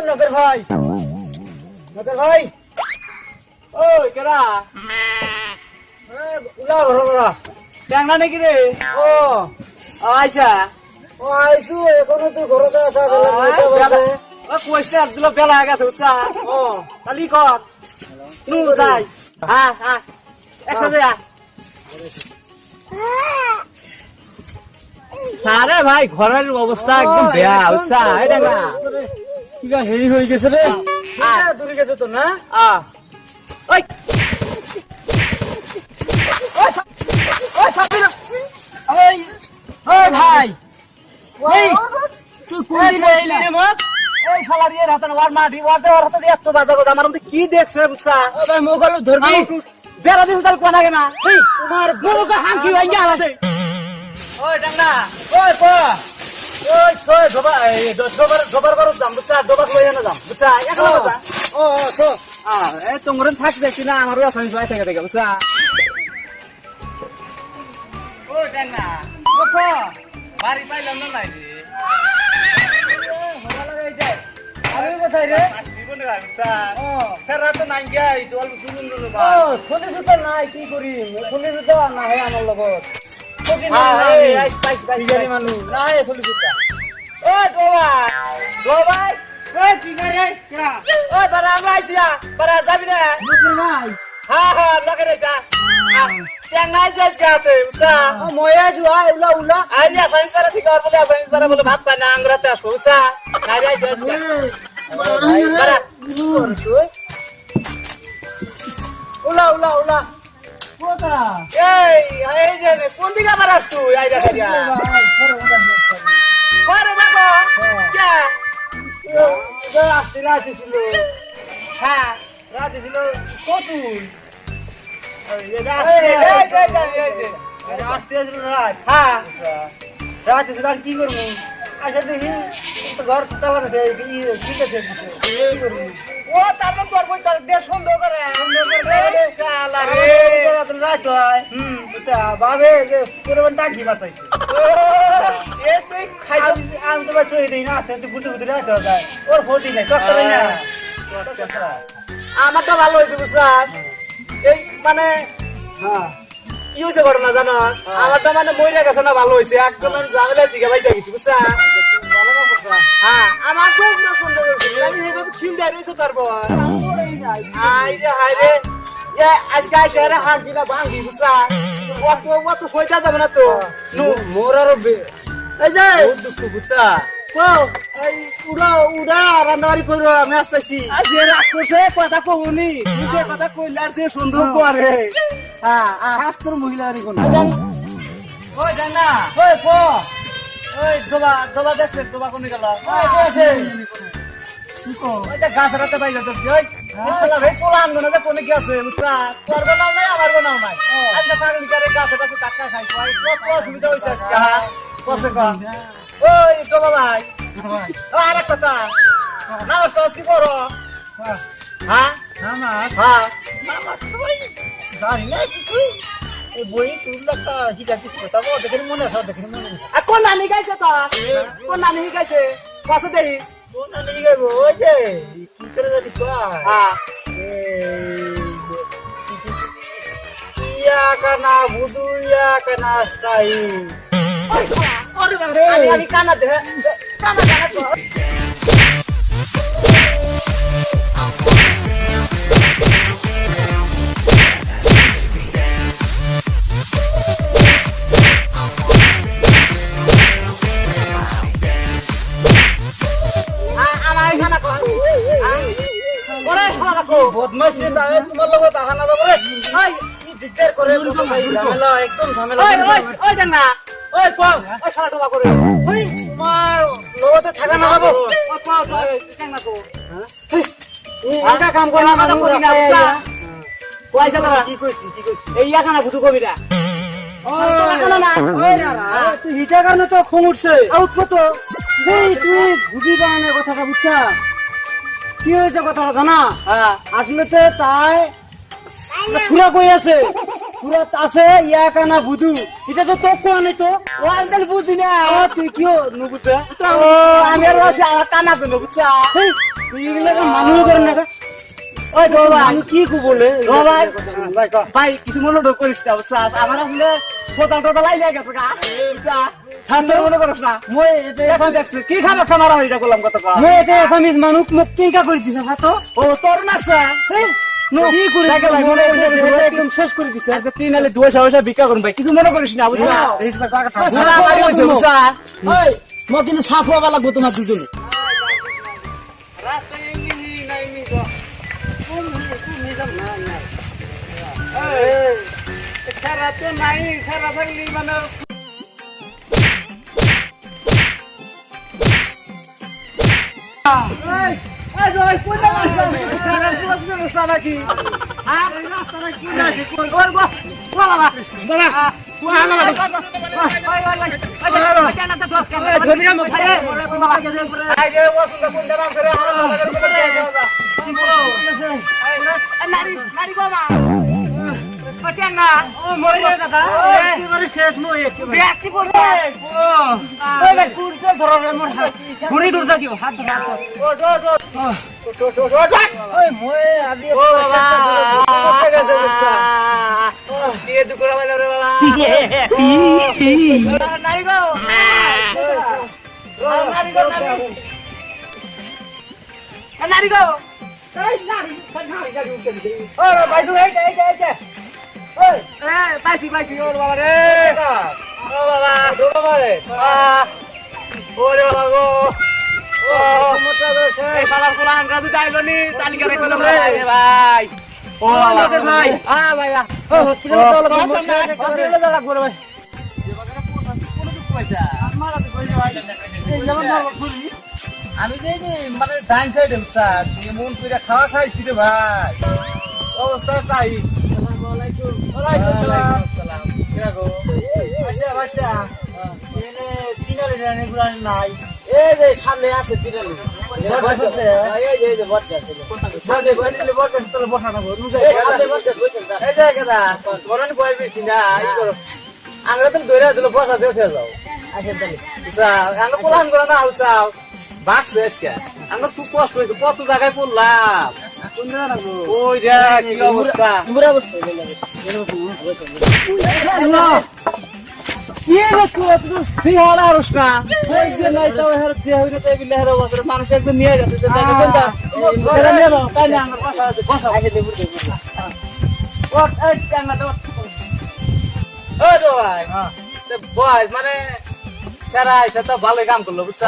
নগর ভাই নগর ভাই ওই কেরা উলা ঘর ট্যাংরা নাকি রে? ও আইসা ও আইসু এখনো তুই ঘরতে আসা কইছে দিল বেলা হয়ে গেছে বুঝছা? ও তালি কর নু যাই। হ্যাঁ হ্যাঁ একসাথে যা। আরে ভাই ঘরের অবস্থা একদম বেয়া বুঝছা? এটা না কি গা হেরি হয়ে গেছে রে দূরে গেছে তো না ওই ওই সাবির ওই ওই ভাই এই তুই কোন দিকে এলি রে মত এই শালার ইয়ের হাতে ওর মাটি ওর দেওয়ার হাতে এত বাজা কথা আমার মধ্যে কি দেখছে বুঝছা? ও ভাই মোগল ধরবি বেড়া দিন তার কোনা কেনা এই তোমার বড়কে হাঙ্কি হয়ে গেল আছে। ওই ডাঙ্গা ওই পা ওই সই ডোবা এই ডোবার করো দাম বুঝছা? ডোবা লই এনে দাম বুঝছা? একলা বাজা ও তো এই তোমরা থাক দেখছি না আমারও আসামি জয় থেকে দেখে বুঝছা? ওই ডাঙ্গা ও পা বাড়ি পাইলাম না নাই রে ভালো লাগে এইটা আমি কোথায় রে জীবনে বুঝছা? ও সেরা তো নাই গিয়া এই তো অল্প সুন্দর ও বা ফুলি জুতা নাই কি করি ফুলি জুতা না হে আমার লগত কোকি না বিজারি মানুষ না হে ফুলি জুতা ও ডোবা ডোবা এই কি করে কিরা ওই বারা আমরা আইছিয়া বারা যাবি না? মুকুল ভাই হ্যাঁ হ্যাঁ লগে রইছা ট্যাংরা যাইস গাছে বুঝছা? ও ময়া জুয়া উলা উলা আইয়া সাইন্স করে ঠিক আর বলে সাইন্স করে বলে ভাত পায় না আঙ্গুরাতে আসবো বুঝছা? নাইরা যাইস গা বারা উলা উলা উলা কোতরা এই যে কোন দিকে বারাস তুই আইরা করিয়া পরে দেখো কে রাতে রাতে ছিল হ্যাঁ রাতে ছিল কতুল রাতে ছিল রাত হ্যাঁ রাতে ছিল আর কি করবো আচ্ছা দেখি ঘর তালা আছে ঠিক আছে কি করবো ও তারপর তোর বই তার দেশ সুন্দর করে শালা রে রাত হয় বুঝছা বাবে যে পরিমাণ টাকি বাতাইছে এ তুই খাইছ আমি তো বাচ্চা দিই না আসতে বুঝতে বুঝতে রাত হয় ওর ফোটি নাই কষ্ট নাই না আমারটা ভালো হয়েছে বুঝছাস এই মানে হ্যাঁ কি হয়েছে ঘটনা জানো আমারটা মানে মইরা গেছে না ভালো হয়েছে একদম আমি ঝামেলা দিকে বাইচা গেছি বুঝছা হ্যাঁ আমার তো পুরো সুন্দর হয়েছে আমি এইভাবে খিল দেয় রয়েছে তারপর আই রে হাই রে এ আজকে আইসা রে হাঁকি না ভাঙ্গি বুঝছা অত সইটা যাবে না তো নু মোর আরো এই যে বহুত দুঃখ বুঝছা তো এই উড়া উড়া রান্নাবাড়ি করো আমি আসতেছি যে রাগ করছে কথা কবনি নিজে কথা কইলে আর যে সুন্দর করে হ্যাঁ হাত তোর মহিলা আর কোন ওই জানা ওই প ওই দোবা দেখছে দোবা কোনে গেল আছে কি কো ওইটা গাছ রাতে পাই যাচ্ছে ওই শালা রে পোলা আনগো না কোনে কি আছে বুঝছা তোর বানাও নাই আমার বানাও নাই আজকে পাগল করে গাছে গাছে টাকা খাই কই কত অসুবিধা হইছে আজকে কত কম ওই দোবা ভাই আর একটা কথা না টস কি করো হ্যাঁ আমার হ্যাঁ জানি না কিছু এই বই তুই একটা হিটা কিছু তারপর দেখে মনে আছে দেখে মনে আছে আর কোন নানি গাইছে তো কোন নানি গাইছে কত দেই কোন নিয়ে গেল ওই যে কি করে জানি তো হ্যাঁ ইয়া কানা বুদু ইয়া কানা স্টাই ওরে বাবা আমি কানা দে কানা কানা তো আমার কানা কো ওরে খানা কো বদমাইশি তাই তোমার লগত আহা না যাবো রে ওই কি দিগদার করে ঝামেলা একদম ঝামেলা ওই ওই ওই দেন না ওই কম ওই শালা ডোবা করে ওই তোমার লগতে থাকা না যাবো ওই পাও তো কানা কো আগা কাম করে না কাম করি না বুঝছা পয়সা দাও কি কইছি এই এখানে বুঝু কবিরা ওই না তুই হিটা কারণে তো ফোন উঠছে আউট কত সেই তুই বুঝি কারণে কথাটা বুঝছা কি হয়েছে কথাটা জানা হ্যাঁ আসলে তো তাই সুরা কই আছে পুরা আছে ইয়া কানা বুঝু এটা তো তোক কোয়া নাই তো ও আমি বুঝি না তুই কিও নুবুঝা ও আমি আর আছে আমার কানা তো বুঝছা তুই এগুলা মানুষ করে না ওই বাবা আমি কি কো বলে ভাই ভাই কিছু মনে করিস না বুঝছা আমার আসলে কোথাও টোটাল লাই গেছে গা বুঝছা ঠান্ডা মনে করিস না মই এতে এখন দেখছিস কি খাবার খামারা এটা করলাম কত কম মই এতে এসামিজ মানুষ মোক কি কা করে দিছ হাতো ও তোর নাচা কি করে লাগে লাগে মনে করিস একদম শেষ করে দিছ আজকে 3 নালে 2 পয়সা ভিক্ষা করুন ভাই কিছু মনে করিস না বুঝছা বুঝছা ওই মই কিন্তু সাফ হওয়া লাগবো তোমার দুজনে সারা তো নাই সারা থাকলি মানে শেষ ঘুরি দূর থাকি হাত পাইছি ওর বাবা রে ও বাবা ওরে বাবা গো এই বাবার কোলা আনরা দুটা আইলো নি তালিকা রাখলাম রে ভাই ও বাবা ভাই ভাই হসপিটালে তো লাগবো রে ভাই আমি যে মানে ডাইন সাইডে স্যার মন করে খাওয়া খাইছি রে ভাই অবস্থা তাই সামনে আছে তিনালি আমরা তো ধরে দিল বসা দেখে যাও আমরা পোলান করে না চাও বাক্স আমরা খুব কষ্ট হয়েছে কত জায়গায় পড়লাম ওই রে কি অবস্থা মানুষ একদম নিয়ে যাচ্ছে মানে সেরাই সে তো ভালোই কাম করলো বুঝছা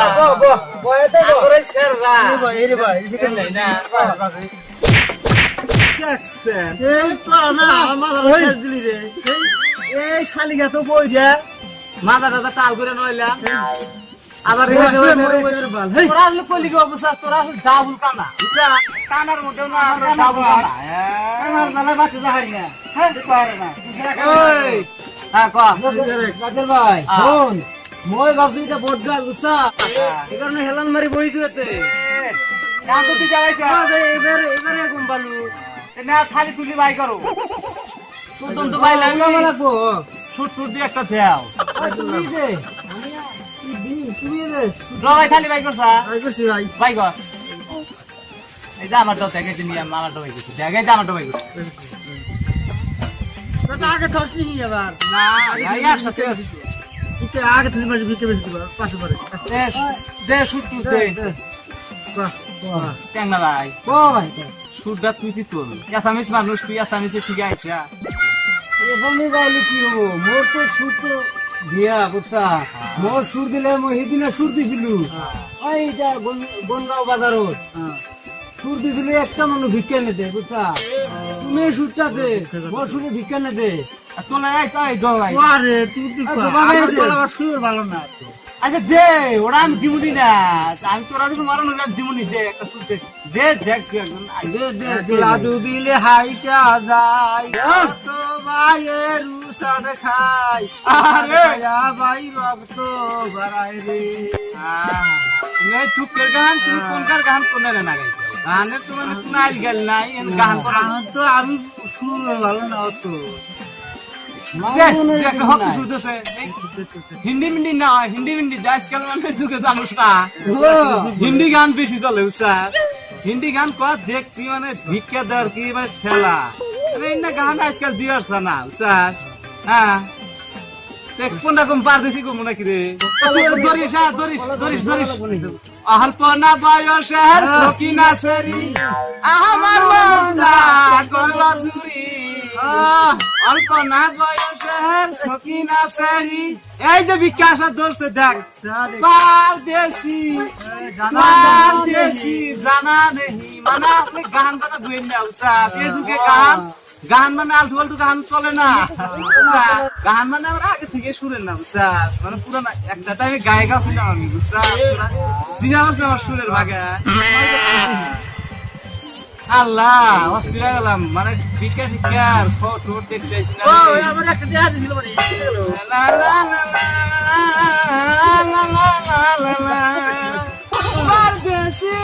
এই শালিকা তো বই যে মাথা টাথা টাল করে নইলাম আবার তোরা আসলে কলি কি অবস্থা তোরা আসলে ডাবুল কানা বুঝছা কানার মধ্যেও না ডাবুল কানা হ্যাঁ ভাই শোন মই ভাবছি এটা বড় গাছ বুঝছা এই কারণে হেলান মারি বই দিতে এবারে ঘুমবালু না খালি তুলি বাই করো সুতন তো বাই লাগবো ছুট ছুট দিয়ে একটা দেও ভাই খালি বাই করছা বাই কর এই যে আমার দেখে নিয়ে আমার ডবাই করছি দেখে যে আমার ডবাই করছি আগে থসনি এবার না একসাথে আগে তুমি বিকে বেশি পাশে পড়ে দে ছুট ছুট দে ট্যাংনা ভাই ভাই সুরটা তুই কি তোর আসামিস মানুষ তুই আসামিসে ঠিক আছে এখানে যাইলে কি হবো মোর তো সুর তো দিয়া বুঝছা মোর সুর দিলে মই সেদিনা সুর দিছিলু এইটা বনগাঁও বাজারত সুর দিছিলু একটা মানুষ ভিক্ষা নেতে বুঝছা তুমি সুরটা দে মোর সুরে ভিক্ষা নেতে তোলা এই তাই দলাই আরে তুই সুর ভালো না আচ্ছা দে ওরা আমি দিমুনি না আমি তোরা যদি মারানো দিমুনি দে একটা সুর দে দে দেখ লাডু দিলে হাইটা যায় তো ভাইয়ের রুসান খাই আরে ভাই রক্ত বাড়ায় রে তুমি টুকের গান তুমি কোনকার গান কোনে না গাইছো গানে তোমার কোন আইল গেল নাই গান করা তো আমি সুর ভালো না তো হিন্দি মিন্দি না হিন্দি মিন্দি আজকাল মানে যুগে জানুস না হিন্দি গান বেশি চলে বুঝছা হিন্দি গান কত দেখছি মানে ভিক্ষা দেওয়ার কি মানে ঠেলা না গান আজকাল দিওয়ার না বুঝছা হ্যাঁ কোনটা কম পার দিছি কম নাকি রে ধরিস হ্যাঁ ধরিস ধরিস ধরিস অল্পনা বয়সের সকিনা সেরি আমার মনটা করলা চুরি অল্পনা বয়সের সকিনা সেরি এই যে বিকাশ ধরছে দেখ পারদেশি জানা নেই মানে আপনি গান কথা বুঝে নাও স্যার এই যুগে গান গান মানে আলটু আলটু গান চলে না গান মানে আমরা আগে থেকে শুনেন না বুঝছা মানে পুরানা একটা টাইমে গায়ক ছিলাম আমি বুঝছা আমার সুরের ভাগে আল্লাহ অস্থির হয়ে গেলাম মানে বিকাশ বিকাশ ফটো দেখতে আসি না আমার একটা দেহা দিছিল মানে লা লা লা লা লা লা লা পারদেশি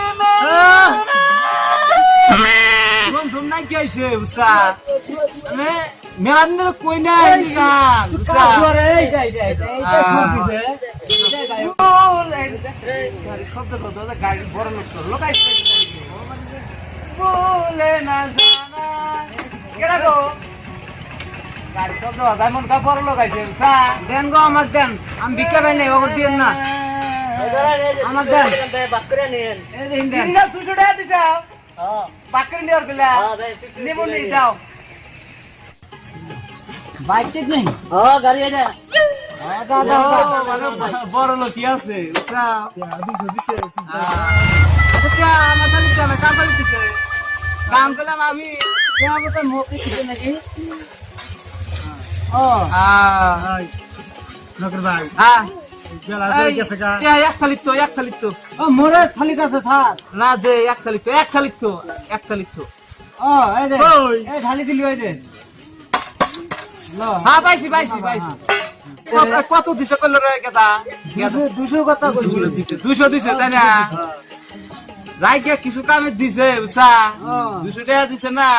তুম নাই কি আইছে উসা মানে মেলান্দের কই নাই গান উসা শব্দ কত গাড়ি বড় লোক তো লোক আইছে বলে না জানা কেডা গো গাড়ি শব্দ আজাই মন কা বড় লোক আইছে উসা দেন গো আমার দেন আমি ভিক্ষা পাই নাই ওগর দিন না আমার দেন বাপ করে নেন এই দিন 200 টাকা দিছাও বাকরি নেওয়ার গেলা নেবো নি দাও বাইক ঠিক নেই গাড়ি এটা বড় লোক কি আছে কাম করলাম আমি নাকি ভাই এক থালিত মোরে থালি কাছে থাক না দে এক থালিত ও এই দে এই থালি দিলি ওই দে হ্যাঁ পাইছি কত দিছে কইল রে গেদা 200 কথা কইছিল 200 দিছে তাই না রাইকে কিছু কামে দিছে বুঝছা 200 টাকা দিছে না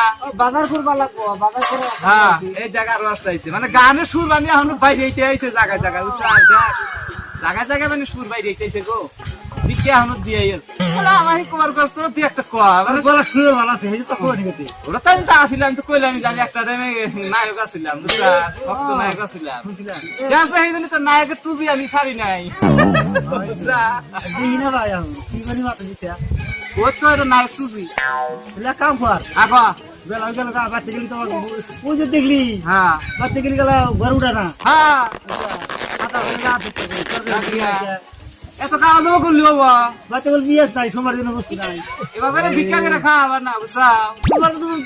বাজার করবা লাগবো বাজার করে হ্যাঁ এই জায়গা রস আইছে মানে গানের সুর মানে এখন বাইরে হইতে আইছে জায়গা বুঝছা জায়গা মানে সুর বাইরে হইতে আইছে গো বিকে এখন দিয়ে আইছে আমার কুমার কষ্ট তুই একটা কো মানে গলা সুর ভালো আছে এই তো কই দিতে ওরা তাই তো আসিলাম তো কইলাম আমি জানি একটা টাইমে নায়ক আছিলাম বুঝছা ভক্ত নায়ক আছিলাম জান তো এইদিন তো নায়কের টুপি আমি ছাড়ি নাই বুঝছা দিনা ভাই আমি কি বলি মাথা দিতে ও তো এটা নায়ক টুপি এলা কাম কর আগা বেলা গেল গা বাতে গেলি তো ওই যে দেখলি হ্যাঁ বাতে গেলি গেল ঘর উঠা না হ্যাঁ আটা গেলা এত খাওয়া দাওয়া করলি বাবা বাতে বল বিয়ে নাই সোমবার দিন বসতি নাই এবারে ভিক্ষা করে খাওয়া না বুঝছা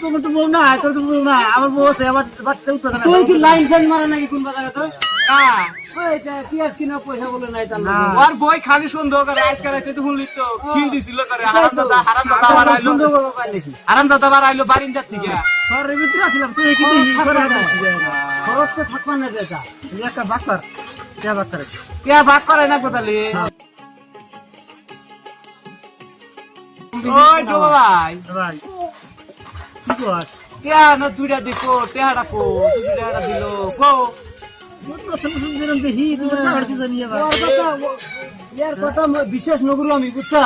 তোমার তো বউ না তোর তো বউ না আমার বউ আছে আমার বাচ্চা উঠতে না তুই কি লাইন ফ্যান মারা নাকি কোন বাজারে তো ওইটা পিয়াজ কিনা পয়সা বলে নাই তার না আর বই খালি সুন্দর করে আজকে রাতে তো শুনলি তো কিল দিছিল করে হারাম দাদা আবার আইলো সুন্দর করে পাই দেখি হারাম দাদা আবার আইলো বারিন্দা থেকে ঘরের ভিতরে ছিলাম তুই কি দিলি করে খরচ তো থাকবা না যেটা একটা বাকর কে বাক করে না কোথালি ওই তো ভাই কি কর কে না দুইটা দেখো টেহাড়া কো দুইটা দিলো কো ইয়ার কথা বিশেষ নগর আমি বুঝছা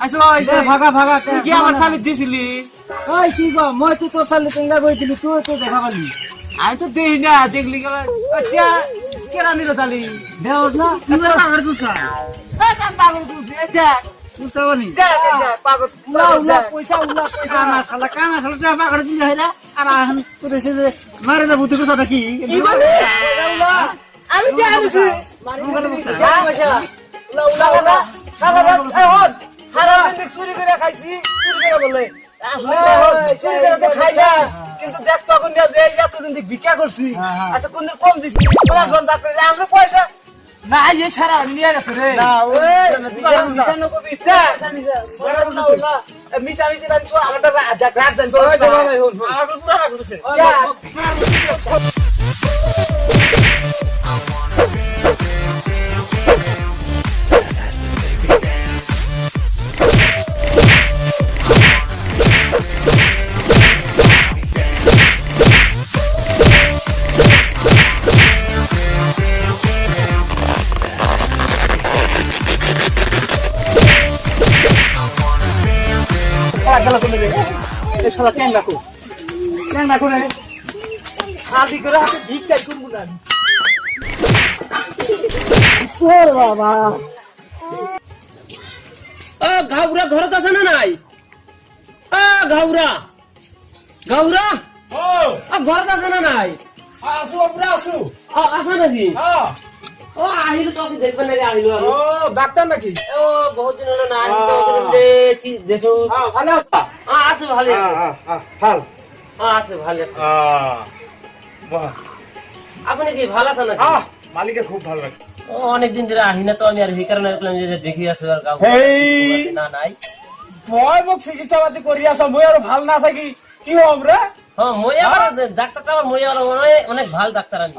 আচ্ছা ভাগা ভাগা কি আমার থালি দিছিলি ওই কি গো মই তো তোর থালি টেঙ্গা কইছিলি তুই তো দেখা পালি আমি তো দেখি না দেখলি কেরা নিল থালি দেওর না পাগল তুলছা পাগল তুলছি দেখ তুলছাবনি পাগল উলা পয়সা কানা খালা পাগল তুলছে হয় না আর এখন করেছে যে মারে যাবো তুই কথা কি আমি কে আনিছি চুরি করে খাইছি চুরি করে বলে কিন্তু দেখ তখন যে এতদিন ভিক্ষা করছি আচ্ছা কোন কম দিচ্ছি আমরা পয়সা না এই ছাড়া নিয়ে গেছে রে মিশামিশি আমাদের রাত জানতো শালা ট্যাংরা কো ট্যাংরা করে খালি করে হাতে ভিক্ষাই করবো না আমি। ওরে বাবা ও ঘাউরা ঘরত আছে না নাই? ও ঘাউরা ঘাউরা ও ঘরত আছে না নাই? আসু বাবুরা আসু আছে নাকি? হ্যাঁ ও আহিল তো দেখবেন নাকি আহিল ও ডাক্তার নাকি ও বহুত দিন হলো না আহিল তো দেখি দেখো হ্যাঁ ভালো আছো আছো ভালো আছি ভাল আছো ভালো আছি বাহ আপনি কি ভালো আছেন নাকি? মালিকের খুব ভালো লাগছে ও অনেকদিন ধরে আহি না তো আমি আর এই কারণে রাখলাম যে দেখি আসো আর কাউ এই না নাই মই মোক চিকিৎসা পাতি কৰি আছা মই আৰু ভাল না থাকি কি হম রে হ্যাঁ মই আবার ডাক্তারটা আবার মই আবার অনেক ভালো ডাক্তার আমি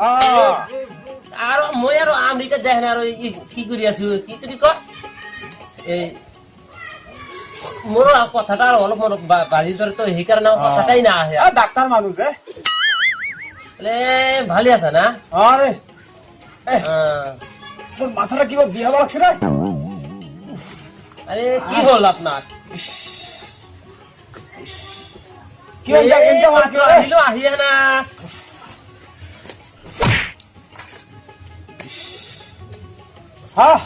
আর মই আর আমেরিকা দেখেন আর কি করি আছি কি তুই ক এই মোর কথাটা আর অলপ মনে বাজি ধরে তো সেই কারণে আমার কথাটাই না আহে ডাক্তার মানুষ বলে ভালো আছে না? আরে হ্যাঁ। তোর মাথাটা কিবা বিয়া লাগছে রে আরে কি হল আপনার? কি হইল আহিয়ে না হ্যাঁ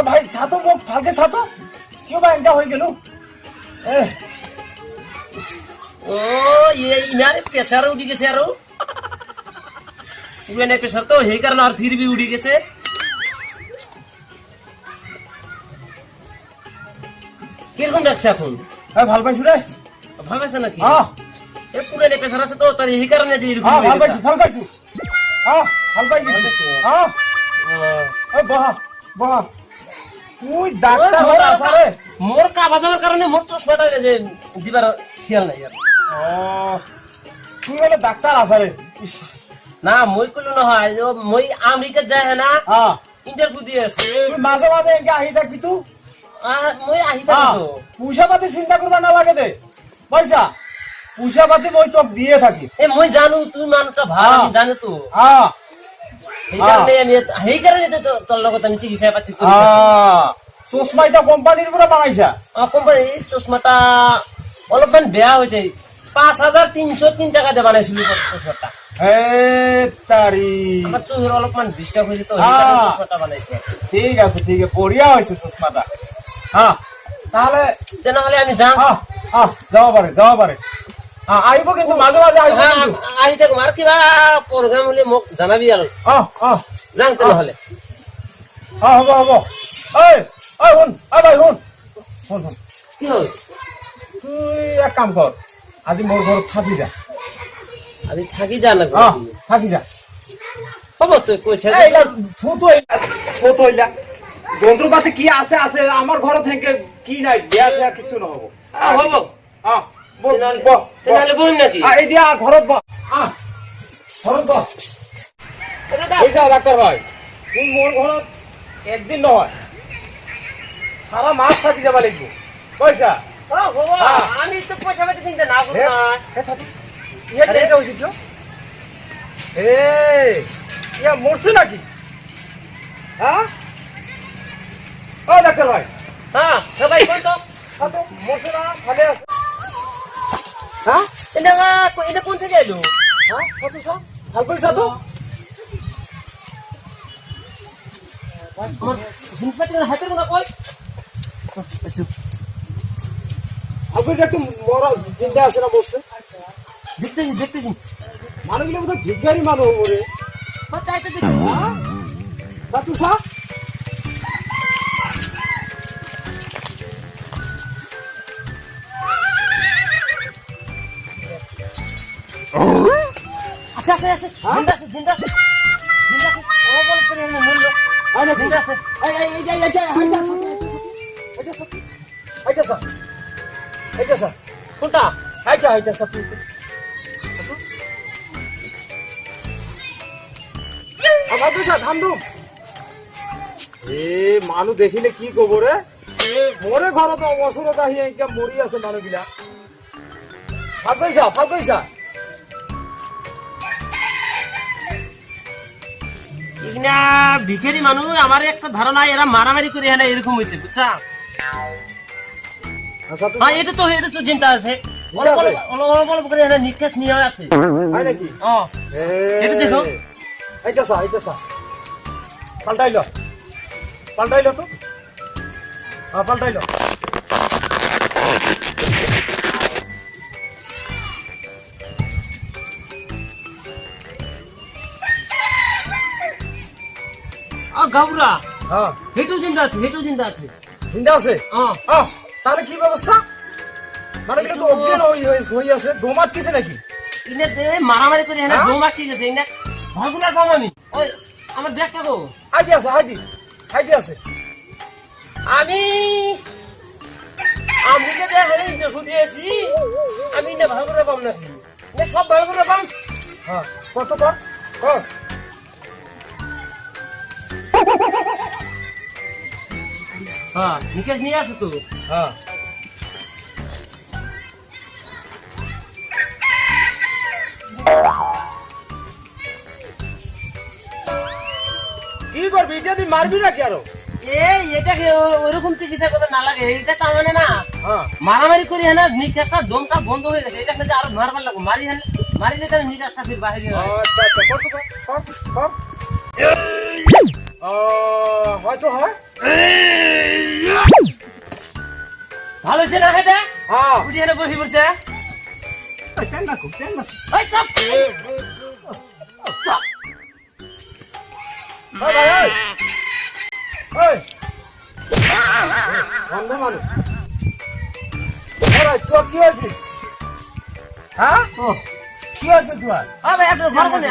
ভাই ছাতো মোক ভালকে ছাতো কিয় বা এনেকা হৈ গেল ও ইনারে প্রেসার উঠি গেছে আরো উড়ে প্রেসার তো সেই কারণে আর ফির বি উঠি গেছে কিরকম রাখছে এখন? ভাল পাইছো রে ভালো আছে নাকি? হ্যাঁ পুরানে প্রেসার আছে তো তার এই কারণে যে এরকম ভাল পাইছো ভাল পাইছো ভাল পাই গেছি বহা বহা তুই ডাক্তার হয়ে আসা রে মোর কাবা যাওয়ার কারণে মোর চশমাটা যে দিবার খেয়াল নাই আর তুই হলে ডাক্তার আসা রে না মই কইলো নহয় মই আমেরিকা যায় না ইন্টারভিউ দিয়ে আছে তুই মাঝে মাঝে এনকে আহি থাকবি তুই মই আহি থাকি তো পয়সা পাতি চিন্তা করবা না লাগে দে পয়সা পয়সা পাতি মই তোক দিয়ে থাকি এ মই জানো তুই মানুষটা ভালো আমি জানো তো সেই কারণে তো তোর লগত আমি চিকিৎসা পাতি করি চশমা এটা কোম্পানির পৰা বানাইছা কোম্পানি চশমাটা অলপমান বেয়া হয়েছে 5,303 টাকা দিয়ে বানাইছিল চশমাটা আমার চোখের অলপমান ডিস্টার্ব হয়েছে তো চশমাটা বানাইছে ঠিক আছে ঠিক আছে বঢ়িয়া হয়েছে চশমাটা তাহলে তেনেহলে আমি যাম যাব পাৰে আহিব কিন্তু মাজে মাজে আহিব আহি থাকো আর কিবা প্রোগ্রাম হলে মোক জানাবি আর যাম তেনেহলে হ'ব হ'ব শুন ভাই শুন শুন শুন কি হল তুই এক কাম কৰ আজি মোৰ ঘৰত থাকি যা আজি থাকি যা না থাকি যা হ'ব তুই কইছে যন্ত্রপাতি কি আছে আছে আমার ঘরে থেকে কি নাই বিয়া বিয়া কিছু নহব হ'ব তেনেহলে বহিম নাকি এই দিয়া ঘৰত বহ ঘৰত বহ পইচা ডাক্তার ভাই তুই মোর ঘৰত একদিন নহয় সারা মাস থাকি যাবা লাগিব পয়সা আমি তো পয়সা পাতি চিন্তা না করব না ইয়া মরছে নাকি ডাক্তার ভাই সবাই কই তো মরছে না ভালো আছে এটা কোন থেকে এলো ভাল পয়সা তো জিনিসপাতির হাতে কোনা কই আপনি একটু মরা চিন্তা আছে না বসছে দেখতেছি মানুষগুলো বোধ হয় ভিক্ষারি মানুষ ওরে তাই তো দেখতেছি সাতু সা আচ্ছা আচ্ছা আচ্ছা জিন্দা আছে ও বল করে মূল্য আরে জিন্দা আছে এইটা স্যার কোনটা এইটা স্যার মানুহ দেখিলে কি কব রে মোৰে ঘৰত অৱসৰত আহি এতিয়া মৰি আছে মানুহবিলাক ভাল কৰিছা এখানে ভিখারি মানুষ আমার একটা ধারণা এরা মারামারি করে এখানে এরকম হয়েছে বুঝছা এটা তো চিন্তা আছে জিন্দা আছে অল্প করে এনে নিকেশ নিয়ে আছে হয় নাকি এটা দেখো। এইটা সা পাল্টাইলো তো পাল্টাইলো গাবুরা হ্যাঁ হেটু জিন্দা আছে জিন্দা আছে তাহলে কি ব্যবস্থা মানে এটা তো অজ্ঞান হয়ে আছে দোমাত কিছে নাকি ইনে দে মারামারি করে এনে দোমা কি গেছে ইনে ভাগুলা কামানি ওই আমার ব্যাগটা গো হাইদি আছে আমি যে দেখে ইনে ফুদিয়েছি আমি ইনে ভাগুলা পাম না ইনে সব ভাগুলা পাম হ্যাঁ কত কর হ্যাঁ নিকেশ নিয়ে আছে তো হ্যাঁ কি করবি এটা তুই মারবি না কি আরো এটাকে ওরকম চিকিৎসা করতে না লাগে এটা তার মানে না হ্যাঁ মারামারি করি হ্যাঁ নিকাশটা দমটা বন্ধ হয়ে গেছে এটা কিন্তু আরো মারবার লাগবে মারিলে তাহলে নিকাশটা ফির বাহির হয়ে যাবে। আচ্ছা কর হয়তো হয় ভালো হয়েছে না এটা হ্যাঁ বুঝি এনে বসে পড়ছে কেন না এই চাপ চাপ ভাই বন্ধ মানুষ তোর কি হয়েছে হ্যাঁ কি হয়েছে তোমার ভাই আপনার ঘর কোনে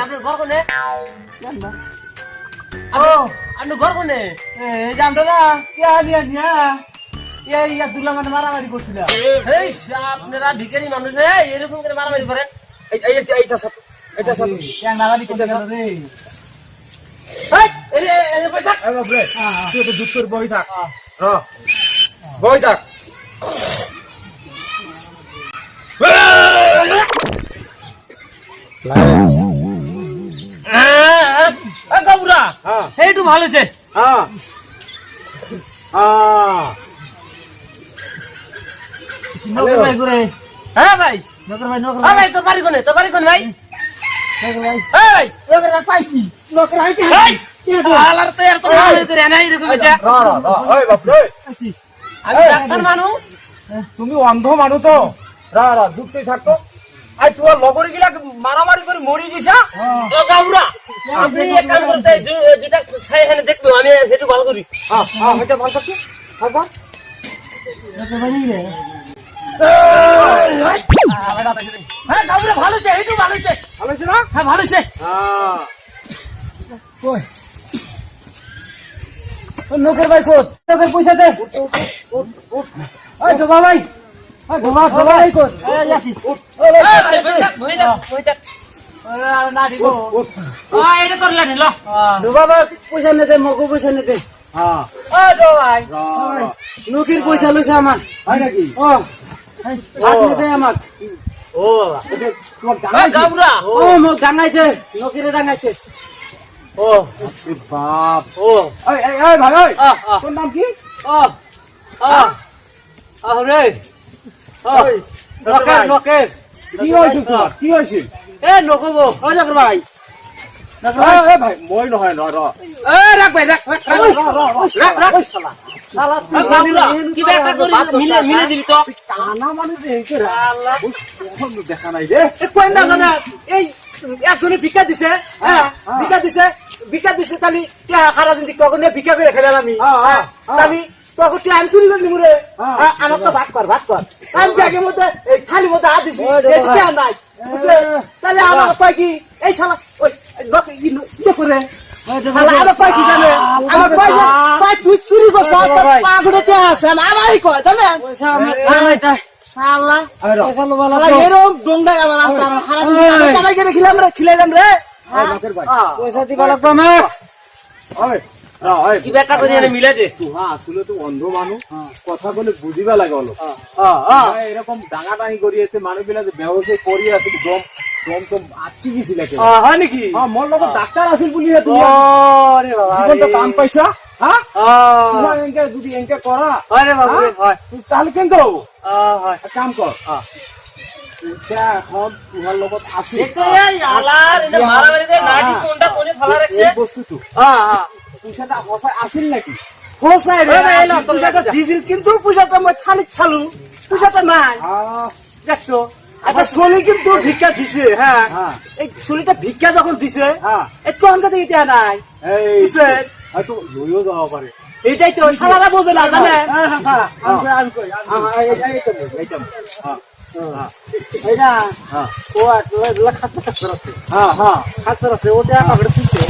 আপনার ঘর কোনে এই জানতো না কে আনিয়া নিয়া ইয়া দুলা মানে মারামারি করছিল এই আপনারা ভিখারি মানুষ এরকম করে মারামারি করেন এইটা সাথে নাগালি করতে গেল রে তুই তো দুঃখের বই থাক বই থাক গাবুরা এইটু ভালো হয়েছে হ্যাঁ ভাই ভাই তোর বাড়ি কোনে ভাই ভাই পাইছি আলার তো এত মারামারি করে এনে এরকম হয়েছে আমি ডাক্তার মানুষ তুমি অন্ধ মানুষ তো যুক্তি থাকতো আই তোমার লগরি গিলা মারামারি করে মরি গেছা ও গাবুরা আপনি এক কাম করতে যেটা ছাই এখানে দেখবো আমি সেটু ভালো করি এটা ভালো থাকছে থাকবা হ্যাঁ গাবুরা ভালো হয়েছে এইটু ভালো হয়েছে ভালো হয়েছে না হ্যাঁ ভালো হয়েছে লোকের ভাই কোত লোকের পয়সা দে ঢোকা ভাই ঢোকা ভাই কোত এটা করলেন ল ঢোকা ভাই পয়সা নিতে মগু পয়সা নিতে ভাই লোকের পয়সা লইছে আমার হয় নাকি হাত নিতে আমার ও বাবা গাবুরা মোক ডাঙাইছে লোকের ডাঙাইছে বাপ ও ভাই তোর নাম কি আরে লোকের কি হয়েছিল তোমার কি হয়েছিল এ নকবো ও ডাক্তার ভাই ভাই মই নহয় ন রাখ ভাই রাখ কি ব্যাখ্যা করি মিলে দিবি তো কানা মানে দেখা নাই রে কই না জানা এই একজনে ভিক্ষা দিছে ভিক্ষা দিছে তালি খারা জিন্দি কখনো ভিক্ষা করে খেলাম আমি তালি তখন টাইম চুরি করে নিমুরে আমার তো ভাত কর আমি ব্যাগের মধ্যে এই খালি মধ্যে হাত দিছি নাই তাহলে আমার কয় কি এই শালা ওই করে আমার কয় কি জানে আমার কয় তুই চুরি করছ পা ঘুরে আছে আমারই কয় জানেন এরকম ডোংডা আমার খিলাইলাম রে পয়সা দিবা লাগবে আমার কি ব্যাখ্যা করি মিলে দে আসলে তো অন্ধ মানুষ কথা বলে বুঝিবা লাগে অলপ এরকম ডাঙা ডাঙি করি এতে মানুষ বিলাক ব্যবসায় করি আছে দম তো আটকি গেছিল হয় নাকি মোর লগত ডাক্তার আছিল বুলি তুমি জীবনটা কাম পাইছা এনকে যদি এনকে করা আরে বাবু হয় তাহলে কেনকে হবো কাম কর পয়সা এখন তোমার লগত আছে দেখো এই আলার এটা মারামারিতে নাটি কোনটা কোনে ফালা রাখছে এই বস্তুটো পয়সাটা হসাই আছিল নাকি হসাই রে এই না, পয়সাটা দিছিল কিন্তু পয়সাটা মই খালি ছালু পয়সাটা নাই দেখছো আচ্ছা সোনি কিন্তু ভিক্ষা দিছে হ্যাঁ এই সোনিটা ভিক্ষা যখন দিছে এই তখন কাছে এটা নাই এই হয়তো লইও যাওয়া পারে এটাই তো সারারা বোঝে না জানে এইটা ও একটা খাতা আছে খাতা আছে ওটা আমাকে দিচ্ছে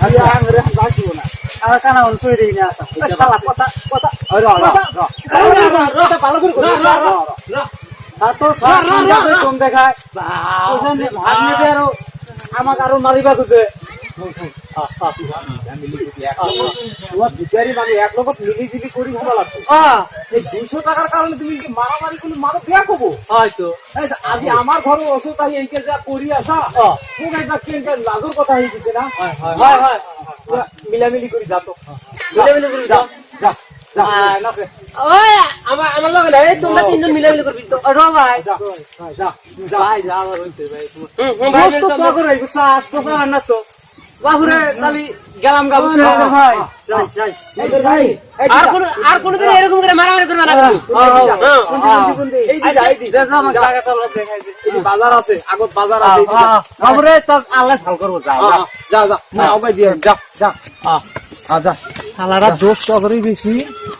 আমি আঙরে বাঁচিব না আর কানা অন সই দেই না আসা শালা কথা কথা কথা ভালো করে কর আর তো সব কম দেখায় ভাগ নেবে আর আমাকে আরো মারিবা খুঁজে বিচারি মানে এক লগত মিলিজিলি করি ভালো লাগতো এই 200 টাকার কারণে তুমি মারামারি করলে মারো বিয়া করবো হয়তো আজি আমার ঘরে অসুখ আহি এইকে যা করি আসা খুব একটা কেন লাজর কথা হয়ে গেছে না হয় হয় মিলামিলি করি যা তো মিলামিলি করি যা যা যা ওই আমার লগে এই তোমরা তিনজন মিলামিলি করবি তো র ভাই যা যা যা ভাই যা আমার হইছে ভাই তোমার তো তো করে বুঝছা তো না তো বাবুরে তালি গেলাম গাবুছে ভাই যাই যাই ভাই আর কোনদিন এরকম করে মারামারি করবে না এই যে যাই দি দাদা আমাকে জায়গাটা লোক দেখাই দে এই যে বাজার আছে আগত বাজার আছে বাবুরে তো আল্লাহ ভাল করব যা যা যা না ওবাই দিয়ে যা যা যা শালারা দোষ তগরি বেশি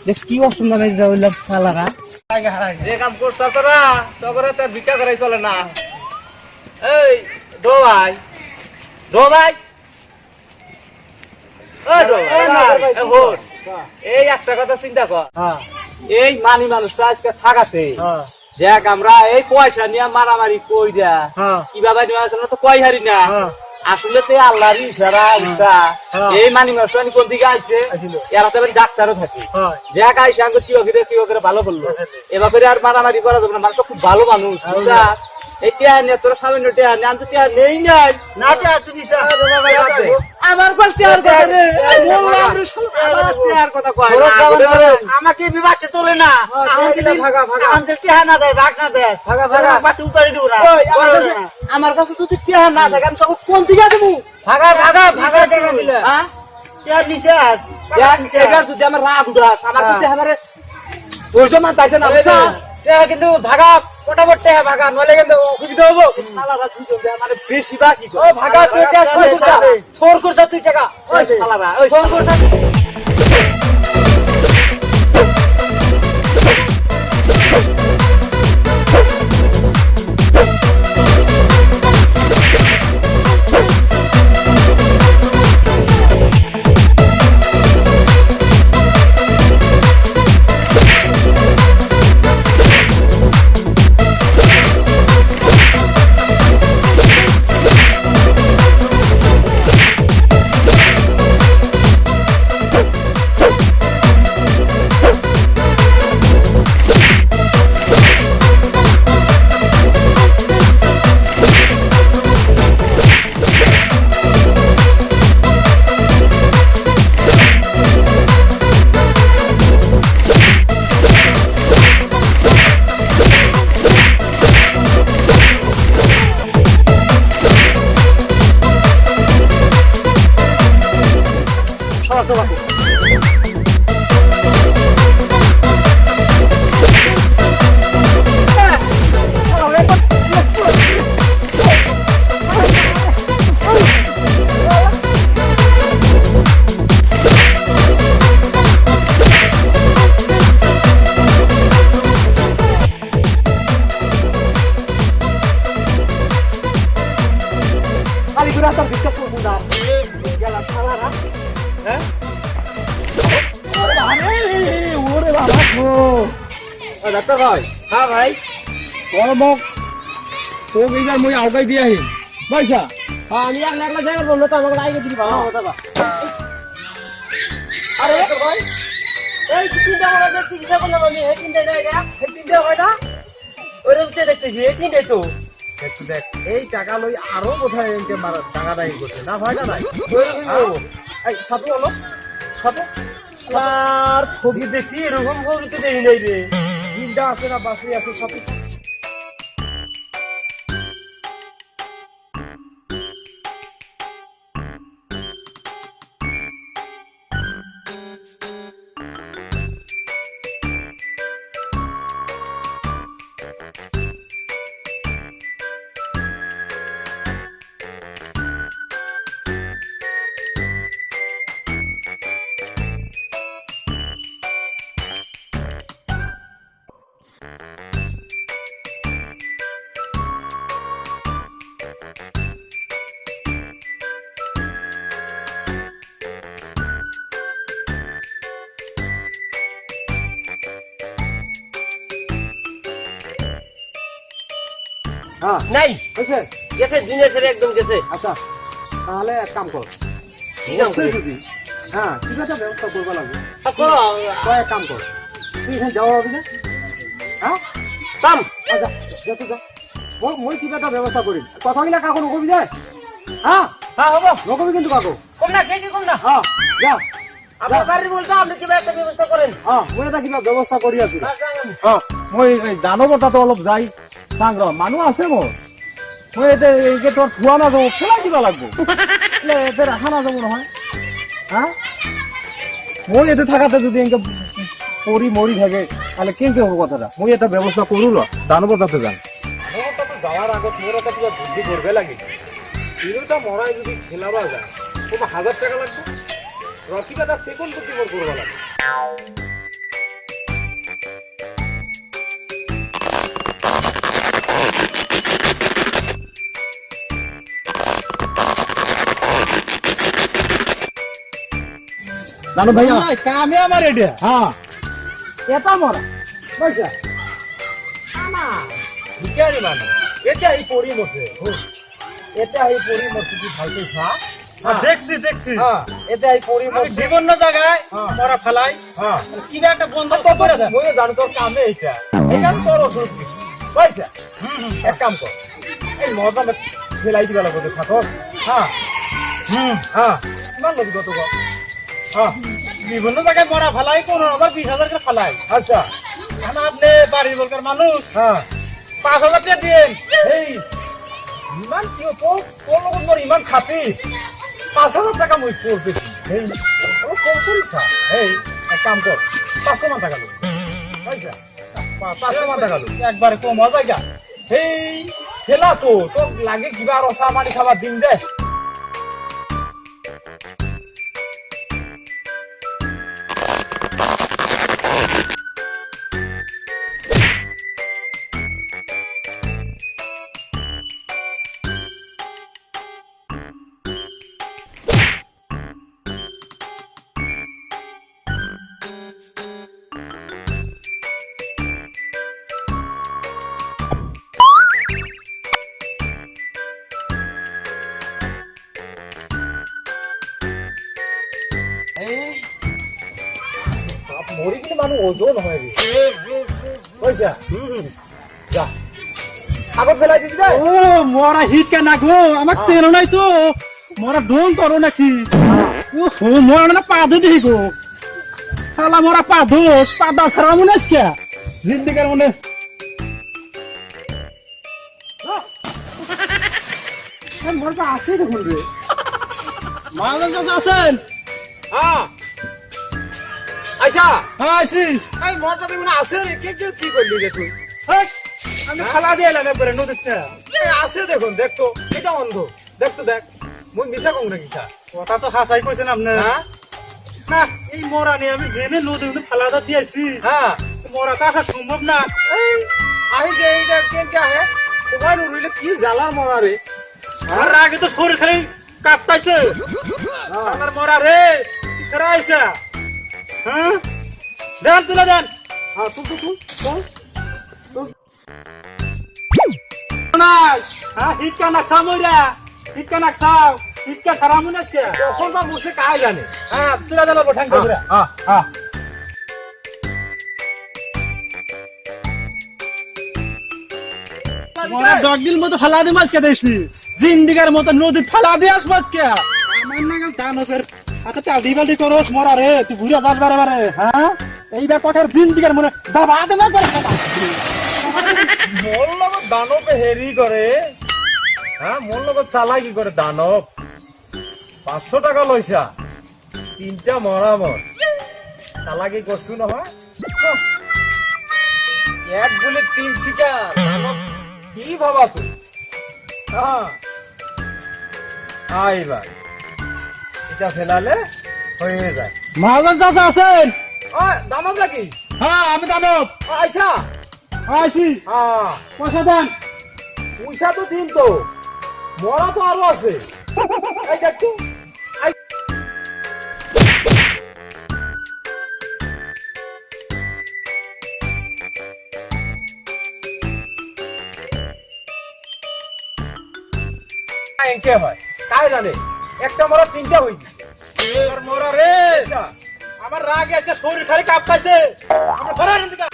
দেখ কি অসুবিধা নাই হইলাম শালারা যে কাম করছ তোরা তগরে তো ভিক্ষা করাই চলে না এই দো ভাই এই একটা কথা চিন্তা কর এই মানি মানুষটা আজকে থাকাতে দেখ আমরা এই পয়সা নিয়ে মারামারি কইরা কিভাবে তো কই হারি না আসলে তো আল্লাহর ইশারা ইচ্ছা এই মানি মানুষটা কোন দিকে আইছে এরা তো ডাক্তারও থাকে দেখ আইসা আঙ্গুর কি করে ভালো করলো এবার করে আর মারামারি করা যাবে না মানুষ খুব ভালো মানুষ বুঝছা এইটা নিয়ে তোর সামনে টিয়া নিয়ে আমি তো টিয়া নেই নাই না টিয়া তুমি আমার কাছে আর কথা রে আর কথা কয় আমাকে বিবাদে তোলে না ভাগা ভাগা আমাদের টিয়া না দেয় ভাগ না দেয় ভাগা ভাগা বাচ্চা উপাড়ি দেব না আমার কাছে যদি টিয়া না থাকে আমি তখন কোন দিকে দেব ভাগা ভাগা ভাগা টাকা মিলে হ্যাঁ টিয়া নিছে এবার যদি আমার রাগ উঠাস আমার যদি আমারে ধৈর্য মান তাইছে না কিন্তু ভাগা মোটামুটি ভাগা নলে কিন্তু অসুবিধা হবো মানে বেশি বা কি ভাগা তুই সোর করছ তুই টাকা ফোন করছ ডাক্তার ভাই হ্যাঁ ভাই মোক তোক এইবার মই আউগাই দিয়ে আহিম পয়সা আমি একলা একলা যাই বললো তো আমাকে আইগে দিবি ভালো কথা বা আরে ভাই এই চিন্তা করা যে চিকিৎসা করলাম আমি এই চিন্তা না এটা এই চিন্তা হয় না ওরে উঠে দেখতেছি এই চিন্তাই তো একটু দেখ এই টাকা লই আরো কোথায় এনকে মারা টাকা দায়ী করছে না ভাই না নাই এই সাথে হলো সাথে আর খবি দেখছি এরকম খবি তো দেখি নাই রে চিন্তা আছে না বাসি আছে সাথে হ্যাঁ নাই হয়েছে গেছে দিনে সেরে একদম গেছে আচ্ছা তাহলে এক কাম কর কি কাম হচ্ছে করি? যদি হ্যাঁ কিবা একটা ব্যবস্থা করবো লাগবে করো তুই এক কাম কর তুই এখানে যাওয়া হবে না হ্যাঁ কাম আচ্ছা যা তুই যা মই কিবা এটা ব্যবস্থা কৰিম কথাগিলা কাকো নকবি দে হ্যাঁ হ্যাঁ হবো নকবি কিন্তু কাকো কম না কে কম না হ্যাঁ যা আপনার বাড়ির বলতো আপনি কিবা একটা ব্যবস্থা করেন হ্যাঁ মই এটা কিবা ব্যৱস্থা কৰি আছো হ্যাঁ, যাই আমি। মই দানৱৰ তাতো অলপ যাই চাং ৰ মানুহ আছে মোৰ মই এতিয়া এইকে তোৰ থোৱা নাযাব খেলাই দিবা লাগব এতিয়া ৰাখা নাযাব নহয় হা মই ইয়াতে থাকাতে যদি এনেকে পৰি মৰি থাকে তাহলে কেনেকে হ'ব কথাটা মই এটা ব্যৱস্থা কৰো ৰ দানৱৰ তাতে যাম আমার তো যাওয়ার আগত মোর একটা কিবা বুদ্ধি করবে লাগে তিনটা মরাই যদি খেলাবা যায় তোমার 1000 টাকা লাগবে রকিবা তার সেকেন্ড বুদ্ধি মোর করবা লাগে জানো ভাইয়া কামে আমার এটা হ্যাঁ এটা মরা পয়সা ভিখারি মানে এটা এই পরি মরছে এটা এই পরি মরছে কি ভাইতে খা দেখছি দেখছি হ্যাঁ এটা এই পরি আমি মরছে বিভিন্ন জায়গায় হ্যাঁ। মরা ফেলাই হ্যাঁ কিবা একটা বন্ধ করে দেন মই জানো তোর কামে এইটা এখান তোর ওষুধ দিছি পয়সা এক কাম কর এই মজা ফেলাই দিবা লাগবে থাকো হ্যাঁ হ্যাঁ কিমান লাগবে কত কর হ্যাঁ বিভিন্ন জায়গায় মরা ফেলাই কোন আবার 20,000 করে ফেলাই আচ্ছা এখন আপনি বাড়ির বলকার মানুষ হ্যাঁ 5,000 টাকা দিন এই ইমান কি তোর তোর লগত মোর ইমান খাপি 5,000 টাকা মই তোর পেছি এই ও কম করিছা এই এক কাম কর 500 মান টাকা লো পয়সা 500 মান টাকা লো একবারে কম হয়ে যায় এই খেলা তো তোর লাগে কিবা রসা মারি খাবার দিন দে এই মরি কিন্তু মানুষ ওজন হয় রে পয়সা যা আগত ফেলাই দিবি দে ও মরা হিট কে না গো আমাক চেনো নাই তো মরা ডোন করো নাকি ও হো মরা না পাদে দিই গো শালা মরা পাদোস পাদা ছাড়া মনে আছে জিন্দিগার মনে মরবা আছে দেখুন রে মালন চাচা আছেন হ্যাঁ আচ্ছা হ্যাঁ আছি এই মরটা দেখুন আছে রে কে কে কি করলি রে তুই হেই, আমি খালা দিয়ে এলাম একবারে নদীতে এই আছে দেখুন দেখ তো এটা অন্ধ দেখ তো দেখ মুই মিছা কম নাকি স্যার কথা তো হাসাই কইছেন আপনি হ্যাঁ না এই মরা নিয়ে আমি জেনে নদী ফালাদা দিয়েছি হ্যাঁ মরা তো আসা সম্ভব না এই আহি যে এইটা কেনকে আহে তোমার রইলে কি জ্বালা মরা রে আর আগে তো শরীর খালি কাঁপতাইছে আমার মরা রে রাইছা হ্যাঁ দেন তুলে দেন হ্যাঁ তুই তুই তুই নাই হ্যাঁ হিটকা নাকসা মইরা হিটকা নাকসাও হিটকা সারা মনে আজকে তখন বা মুসে কাই জানে হ্যাঁ তুলে দিল বঠান করে হ্যাঁ হ্যাঁ মরা ডগডিল মতো ফালা দি মাছকে দেশনি জিন্দিগার মতো নদী ফালা দি আস মাছকে আমার নাগাল দানবের আচ্ছা তালদি বালদি করস মরা রে তুই ঘুরে যাস বারে বারে হ্যাঁ এইবার কথার জিন্দিগার মনে দাবা দে না করে মোর লগত দানবে হেৰি কৰে হ্যাঁ মোর লগত চালাকি কৰে দানব 500 টাকা লৈছা তিনটা মৰা মোৰ চালাকি করছু নহয় এক গুলি 3 শিকার দানব কি ভাবা তুই হ্যাঁ আইবা এটা ফেলালে হয়ে যায় মালন চাচা আছেন ও দানব লাগি হ্যাঁ আমি দানব আইসা আইছি হ্যাঁ পয়সা দেন পয়সা তো দিন তো মরা তো আরো আছে এই দেখ তো এনকে হয় কাই জানে একটা মরা তিনটা হই আর মরা রে আমার রাগ আছে শরীর খালি কাঁপতাছে আমরা ঘরের দিকে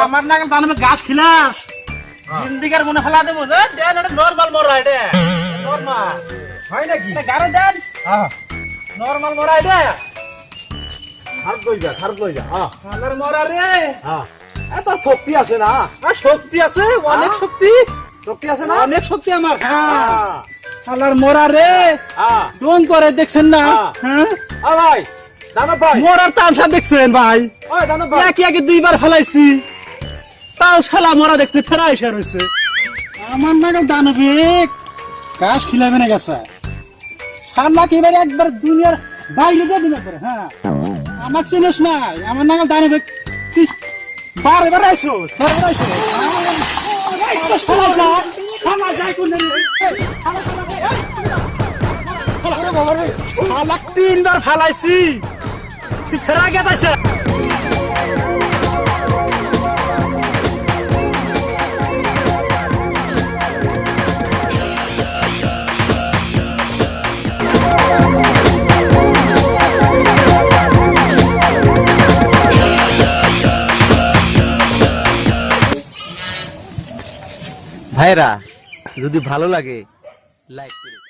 আমার নাগাল দানে গাছ খিলাস জিন্দিগার মনে ফেলা দেবো না দেন এটা নরমাল মরা এটা নরমাল হয় নাকি গারে দেন নরমাল মরা এটা হাত লই যা কালার মরা রে এত শক্তি আছে না শক্তি আছে অনেক শক্তি আছে না অনেক শক্তি আমার কালার মরা রে ডোন করে দেখছেন না হ্যাঁ ভাই দানব ভাই মরার তামসা দেখছেন ভাই ওই দানব ভাই একে দুইবার ফলাইছি তাও শালা মরা দেখছে ফেরা এসে রয়েছে আমার নাগাল দানবিক গাছ খিলাবে না গেছে শালা কি এবারে একবার দুনিয়ার বাইরে দিয়ে দিন একবার হ্যাঁ আমাকে চিনিস নাই আমার নাগাল দানবিক বারবার আইসো শালা যায় কোন শালা তিনবার ফালাইছি তুই ফেরা গেছে ভাইরা যদি ভালো লাগে লাইক করে